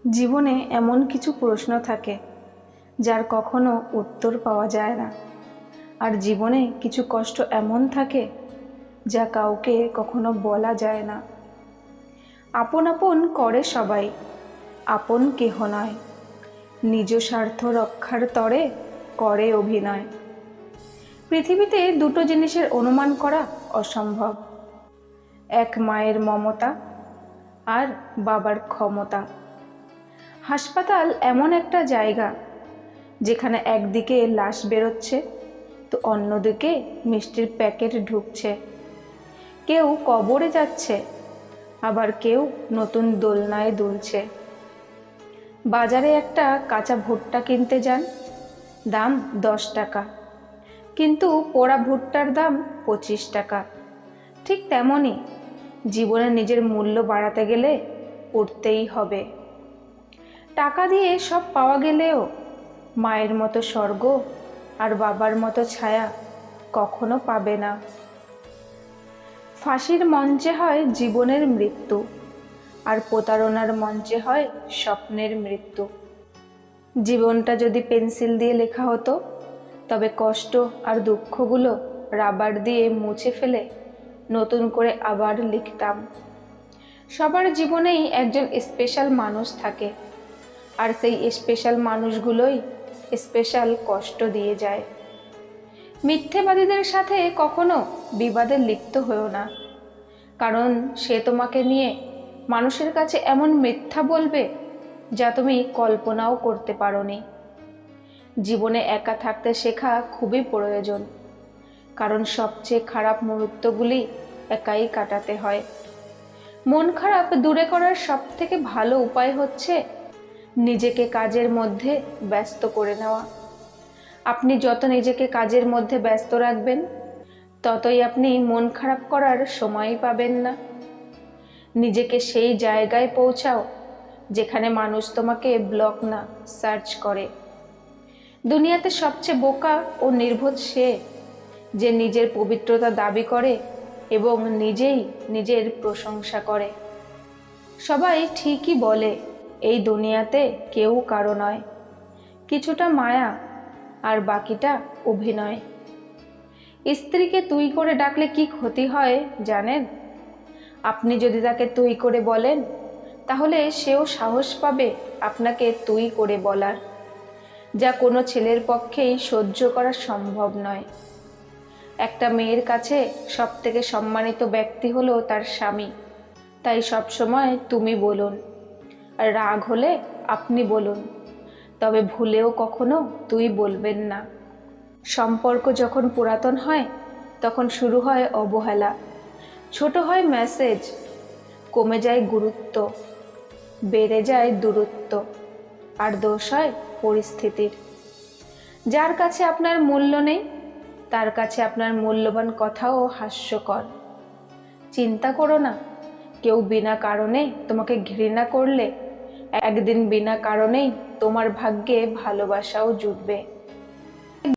জীবনে এমন কিছু প্রশ্ন থাকে যার কখনো উত্তর পাওয়া যায় না, আর জীবনে কিছু কষ্ট এমন থাকে যা কাউকে কখনো বলা যায় না। আপন আপন করে সবাই, আপন কেহ নয়, নিজ স্বার্থ রক্ষার তরে করে অভিনয়। পৃথিবীতে দুটো জিনিসের অনুমান করা অসম্ভব, এক মায়ের মমতা আর বাবার ক্ষমতা। হাসপাতাল এমন একটা জায়গা যেখানে একদিকে লাশ বেরোচ্ছে তো অন্যদিকে মিষ্টির প্যাকেট ঢুকছে। কেউ কবরে যাচ্ছে, আবার কেউ নতুন দোলনায় দুলছে। বাজারে একটা কাঁচা ভুট্টা কিনতে যান, দাম 10 টাকা, কিন্তু পোড়া ভুট্টার দাম 25 টাকা। ঠিক তেমনই জীবনে নিজের মূল্য বাড়াতে গেলে পড়তেই হবে। টাকা দিয়ে সব পাওয়া গেলেও মায়ের মতো স্বর্গ আর বাবার মতো ছায়া কখনো পাবে না। ফাঁসির মঞ্চে হয় জীবনের মৃত্যু, আর প্রতারণার মঞ্চে হয় স্বপ্নের মৃত্যু। জীবনটা যদি পেন্সিল দিয়ে লেখা হতো, তবে কষ্ট আর দুঃখগুলো রাবার দিয়ে মুছে ফেলে নতুন করে আবার লিখতাম। সবার জীবনেই একজন স্পেশাল মানুষ থাকে, আর সেই স্পেশাল মানুষগুলোই স্পেশাল কষ্ট দিয়ে যায়। মিথ্যেবাদীদের সাথে কখনো বিবাদে লিপ্ত হয়েও না, কারণ সে তোমাকে নিয়ে মানুষের কাছে এমন মিথ্যা বলবে যা তুমি কল্পনাও করতে পারোনি। জীবনে একা থাকতে শেখা খুবই প্রয়োজন, কারণ সবচেয়ে খারাপ মুহূর্তগুলি একাই কাটাতে হয়। মন খারাপ দূরে করার সবথেকে ভালো উপায় হচ্ছে নিজেকে কাজের মধ্যে ব্যস্ত করে নেওয়া। আপনি যত নিজেকে কাজের মধ্যে ব্যস্ত রাখবেন, ততই আপনি মন খারাপ করার সময়ই পাবেন না। নিজেকে সেই জায়গায় পৌঁছাও যেখানে মানুষ তোমাকে ব্লক না সার্চ করে। দুনিয়াতে সবচেয়ে বোকা ও নির্বোধ সে, যে নিজের পবিত্রতা দাবি করে এবং নিজেই নিজের প্রশংসা করে। সবাই ঠিকই বলে এই দুনিয়াতে কেউ কারো নয়, কিছুটা মায়া আর বাকিটা অভিনয়। স্ত্রীকে তুই করে ডাকলে কি ক্ষতি হয় জানেন? আপনি যদি তাকে তুই করে বলেন, তাহলে সেও সাহস পাবে আপনাকে তুই করে বলার, যা কোনো ছেলের পক্ষেই সহ্য করা সম্ভব নয়। একটা মেয়ের কাছে সবথেকে সম্মানিত ব্যক্তি হলো তার স্বামী, তাই সবসময় তুমি বলুন, আর রাগ হলে আপনি বলুন, তবে ভুলেও কখনো তুই বলবেন না। সম্পর্ক যখন পুরাতন হয় তখন শুরু হয় অবহেলা, ছোট হয় মেসেজ, কমে যায় গুরুত্ব, বেড়ে যায় দূরত্ব, আর দোষ হয় পরিস্থিতির। যার কাছে আপনার মূল্য নেই, তার কাছে আপনার মূল্যবান কথাও হাস্যকর। চিন্তা করো না, কেউ বিনা কারণে তোমাকে ঘৃণা করলে একদিন বিনা কারণেই তোমার ভাগ্যে ভালোবাসাও জুটবে।